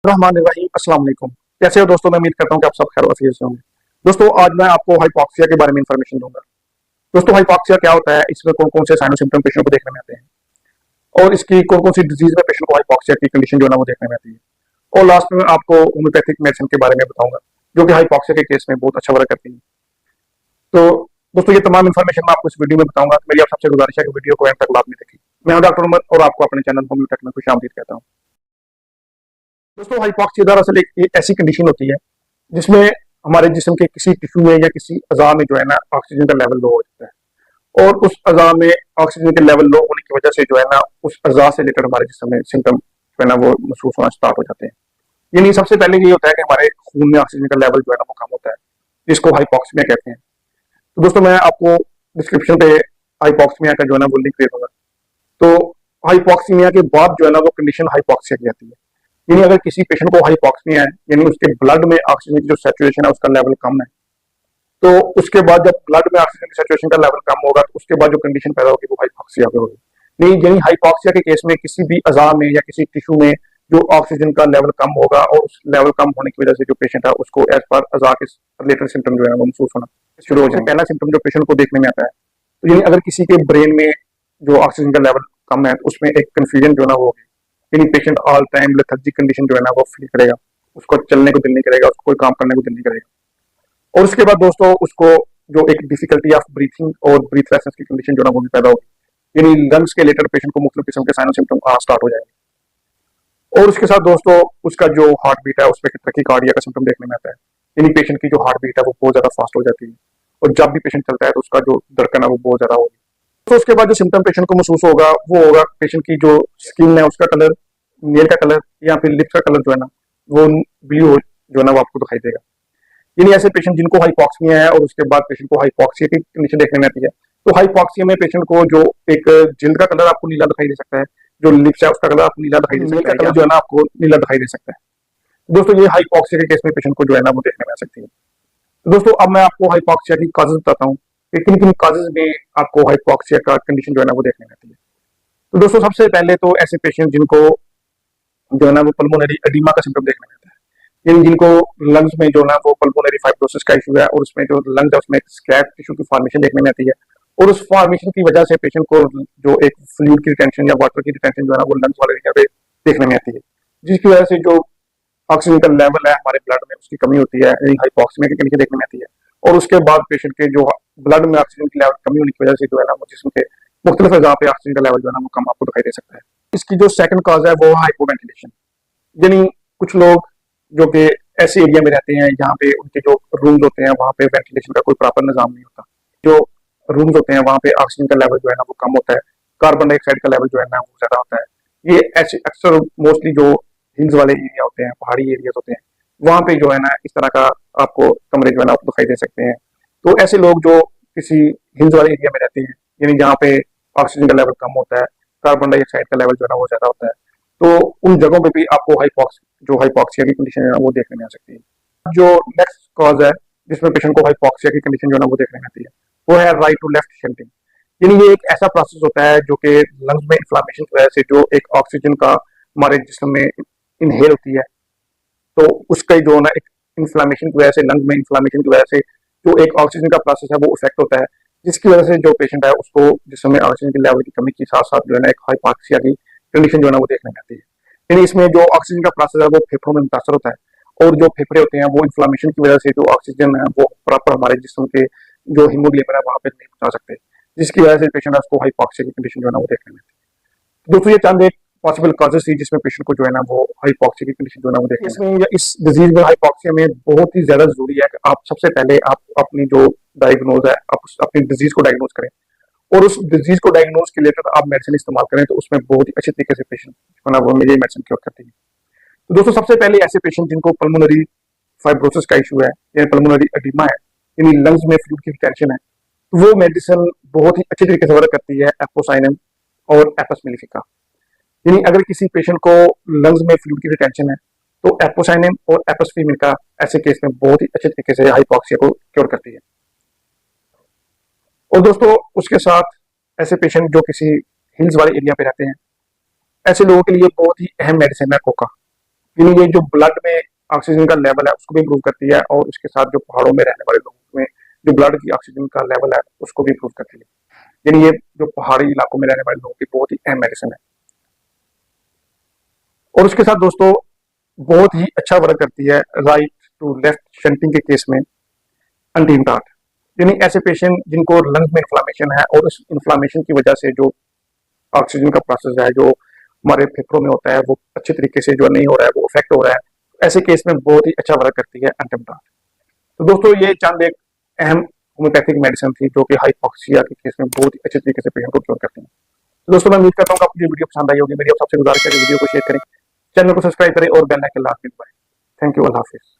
रहमानिर्रहीम। अस्सलाम वालेकुम। कैसे हो दोस्तों? मैं उम्मीद करता हूँ कि आप सब खैर वफियत से होंगे। दोस्तों आज मैं आपको हाइपॉक्सिया के बारे में इंफॉर्मेशन दूंगा। दोस्तों हाइपॉक्सिया क्या होता है, इसमें कौन कौन से साइन और सिम्टम पेशेंट को देखने में आते हैं और इसकी कौन कौन सी डिजीज में पेशेंट को हाइपॉक्सिया की कंडीशन जो है ना वो देखने में आती है। और लास्ट में मैं आपको होम्योपैथिक मेडिसिन के बारे में बताऊंगा जो कि हाइपॉक्सिया के केस में बहुत अच्छा वर्क करती है। तो दोस्तों ये तमाम इन्फॉर्मेशन मैं आपको इस वीडियो में बताऊंगा। तो मेरी आप सबसे गुजारिश है कि वीडियो को एंड तक लाजमी देखिए। मैं हूं डॉक्टर उमर और आपको अपने चैनल होम्योपैथ में खुशामदीद कहता हूँ। दोस्तों हाइपॉक्सिया दरअसल एक ऐसी कंडीशन होती है जिसमें हमारे जिस्म के किसी टिश्यू में या किसी अज़ा में जो है ना ऑक्सीजन का लेवल लो हो जाता है और उस अज़ा में ऑक्सीजन के लेवल लो होने की वजह से जो है ना उस अज़ा से रिलेटेड हमारे जिस्म में सिम्टम जो है ना वो महसूस होना स्टार्ट हो जाते हैं। यानी सबसे पहले ये होता है कि हमारे खून में ऑक्सीजन का लेवल जो है ना वो कम होता है, जिसको हाइपॉक्सीमिया कहते हैं। तो दोस्तों मैं आपको डिस्क्रिप्शन पे हाइपॉक्सीमिया का जो है ना वो लिंक दे दूंगा। तो हाइपॉक्सीमिया के बाद जो है ना वो कंडीशन हाइपॉक्सिया की जाती है। यानी अगर किसी पेशेंट को हाइपॉक्सिमिया है यानी उसके ब्लड में ऑक्सीजन की जो सैचुरेशन है उसका लेवल कम है, तो उसके बाद जब ब्लड में ऑक्सीजन की सैचुरेशन का लेवल कम होगा तो उसके बाद जो कंडीशन पैदा होगी वो हाइपॉक्सिया की होगी। नहीं यानी हाइपॉक्सिया के केस में किसी भी अज़ा में या किसी टिश्यू में जो ऑक्सीजन का लेवल कम होगा और उस लेवल कम होने की वजह से जो पेशेंट है उसको एज पर अज़ा के रिलेटेड सिम्टम जो है वो महसूस होना शुरू हो जाए। पहला सिम्टम जो पेशेंट को देखने में आता है, तो यानी अगर किसी के ब्रेन में जो ऑक्सीजन का लेवल कम है तो उसमें एक कंफ्यूजन जो है ना वो होगी। यानी patient all time lethargic condition जो है ना वो फील करेगा, उसको चलने को दिल नहीं करेगा, उसको कोई काम करने को दिल नहीं करेगा। और उसके बाद दोस्तों उसको जो एक डिफिकल्टी ऑफ ब्रीथिंग और ब्रीथलेसनेस की कंडीशन जो है ना वो भी पैदा होगी। यानी लंग्स के रिलेटेड पेशेंट को मुख्तलिफ किस्म के साइन और सिम्टम आना स्टार्ट हो जाएंगे। और उसके साथ दोस्तों उसका जो हार्ट बीट है उसमें टैकीकार्डिया का सिम्टम देखने में आता है। यानी पेशेंट की जो हार्ट बीट है वो बहुत ज्यादा फास्ट हो जाती है और जब भी पेशेंट चलता है तो उसका जो धड़कन है वो बहुत ज्यादा होगी। तो उसके बाद जो सिम्टम पेशेंट को महसूस होगा वो होगा पेशेंट की जो स्किन है उसका कलर, नेल का कलर या फिर लिप्स का कलर जो है ना वो ब्लू जो है ना वो आपको दिखाई देगा। यानी ऐसे पेशेंट जिनको हाइपॉक्सिया है और उसके बाद पेशेंट को हाइपॉक्सिया की कंडीशन देखने में आती है, तो हाइपॉक्सिया में पेशेंट को जो एक जिल्द का कलर आपको नीला दिखाई दे सकता है, जो लिप्स है उसका कलर आपको नीला दिखाई दे सकता है, कलर जो है ना आपको नीला दिखाई दे सकता है। दोस्तों ये हाइपॉक्सिया के केस में पेशेंट को जो है ना वो देखने में आ सकती है। तो दोस्तों अब मैं आपको हाइपॉक्सिया की काजेज बताता हूँ कि किन किन काजेज में आपको हाइपॉक्सिया का कंडीशन जो है ना वो देखने में आती है। तो दोस्तों सबसे पहले तो ऐसे पेशेंट जिनको जो है ना वो पल्मोनरी एडिमा का सिम्टम देखने में आता है, यानी जिनको लंग्स में जो है ना वो पल्मोनरी फाइब्रोसिस का इशू है और उसमें जो लंग्स है उसमें स्क्रैप टिश्यू की फॉर्मेशन देखने में आती है और उस फॉर्मेशन की वजह से पेशेंट को जो एक फ्लूइड की रिटेंशन या वाटर की रिटेंशन जो है ना वो लंग्स वाले एरिया पे देखने में आती है, जिसकी वजह से जो ऑक्सीजन का लेवल है हमारे ब्लड में उसकी कमी होती है, यानी हाइपॉक्सीमिया की कंडीशन देखने में आती है। और उसके बाद पेशेंट के जो ब्लड में ऑक्सीजन की लेवल कमी होने की वजह से जो है ना वो जिस्म के मुख्तलिफ अज़ा पे ऑक्सीजन का लेवल जो है ना वो कम आपको दिखाई दे सकता है। इसकी जो सेकंड कॉज है वो हाइपोवेंटिलेशन। यानी कुछ लोग जो कि ऐसे एरिया में रहते हैं जहाँ पे उनके जो रूम्स होते हैं वहाँ पे वेंटिलेशन का कोई प्रॉपर निजाम नहीं होता। जो रूम्स होते हैं वहाँ पे ऑक्सीजन का लेवल जो है ना वो कम होता है, कार्बन डाइऑक्साइड का लेवल जो है ना वो ज्यादा होता है। ये ऐसे अक्सर मोस्टली जो हिल्स वाले एरिया होते हैं, पहाड़ी एरिया होते हैं, वहाँ पे जो है ना इस तरह का आपको कमरे जो है ना आपको दिखाई दे सकते हैं। तो ऐसे लोग जो किसी हिल्स वाले एरिया में रहते हैं, यानी जहाँ पे ऑक्सीजन का लेवल कम होता है, कार्बन डाइऑक्साइड का लेवल जो है ना वो ज्यादा होता है, तो उन जगहों पे भी आपको हाइपॉक्सिया की कंडीशन है ना वो देखने में आ सकती है। जो नेक्स्ट कॉज है जिसमें पेशेंट को हाइपॉक्सिया की कंडीशन जो है ना वो देखने में आती है वो है राइट टू लेफ्ट शिफ्टिंग। यानी ये एक ऐसा प्रोसेस होता है जो कि लंग्स में इन्फ्लामेशन की वजह से जो एक ऑक्सीजन का हमारे जिस्म में इनहेल होती है, तो उसका जो है ना एक इन्फ्लामेशन की वजह से लंग्स में इन्फ्लामेशन की वजह से जो एक ऑक्सीजन का प्रोसेस है वो इफेक्ट होता है, जिसकी वजह से जो पेशेंट है उसको जिसमें में ऑक्सीजन की लेवल की कमी के साथ साथ जो है ना एक हाइपॉक्सिया की कंडीशन जो है ना वो देखने में आती है। यानी इसमें जो ऑक्सीजन का प्रोसेस है वो फेफड़ों में मुतासर होता है और जो फेफड़े होते हैं वो इन्फ्लामेशन की वजह से जो ऑक्सीजन है वो प्रॉपर हमारे जिस्म के जो हीमोग्लोबिन है वहां पे नहीं पहुंचा सकते, जिसकी वजह से पेशेंट है उसको हाइपॉक्सिया की कंडीशन जो है ना वो देखने में आती है। दोस्तों ये चंद एक पॉसिबल कॉजेज थी जिसमें पेशेंट को जो है ना वो हाइपॉक्सिया की कंडीशन जो है ना वो देखने इसमें या इस डिजीज में हाइपॉक्सिया में बहुत ही ज्यादा जरूरी है कि आप सबसे पहले आप अपनी जो डायग्नोज है आप अपनी डिजीज को डायग्नोज करें और उस डिजीज को डायग्नोज के लिए आप मेडिसिन इस्तेमाल करें, तो उसमें बहुत ही अच्छे तरीके से पेशेंट जो है ना वो मेरी मेडिसिन क्योर करती है। तो दोस्तों सबसे पहले ऐसे पेशेंट जिनको पल्मोनरी फाइब्रोसिस का इशू है या पल्मोनरी एडिमा है, यानी लंग्स में फ्लूइड की रिटेंशन है, तो वो मेडिसिन बहुत ही अच्छे तरीके से वर्क करती है एपोसाइनम और एपस मेलिफिका। यानी अगर किसी पेशेंट को लंग्स में फ्लूइड की रिटेंशन है तो एपोसाइनम और एपस मेलिफिका ऐसे केस में बहुत ही अच्छे तरीके से हाइपॉक्सिया को क्योर करती है। और दोस्तों उसके साथ ऐसे पेशेंट जो किसी हिल्स वाले एरिया पे रहते हैं, ऐसे लोगों के लिए बहुत ही अहम मेडिसिन है कोका। यानी ये जो ब्लड में ऑक्सीजन का लेवल है उसको भी इम्प्रूव करती है, और उसके साथ जो पहाड़ों में रहने वाले लोगों में जो ब्लड की ऑक्सीजन का लेवल है उसको भी इम्प्रूव करती है। यानी ये जो पहाड़ी इलाकों में रहने वाले लोगों की बहुत ही अहम मेडिसिन है। और उसके साथ दोस्तों बहुत ही अच्छा वर्क करती है राइट टू लेफ्ट शंटिंग के केस में एंटीमटाट। यानी ऐसे पेशेंट जिनको लंग्स में इन्फ्लामेशन है और उस इन्फ्लामेशन की वजह से जो ऑक्सीजन का प्रोसेस है जो हमारे फेफड़ों में होता है वो अच्छे तरीके से जो नहीं हो रहा है, वो इफेक्ट हो रहा है, ऐसे केस में बहुत ही अच्छा वर्क करती है एंटीमटाट। तो दोस्तों ये चंद एक अहम होम्योपैथिक मेडिसिन थी जो कि हाइपोक्सिया के केस में बहुत ही अच्छे तरीके से पेशेंट को क्योर करती हैं। तो दोस्तों मैं उम्मीद करता हूँ कि आपको ये वीडियो पसंद आई होगी। मेरी आप सबसे गुजारिश है कि वीडियो को शेयर करें, चैनल को सब्सक्राइब करें और बेल आइकन लाजमी दबाएं। Thank you, Allah Hafiz.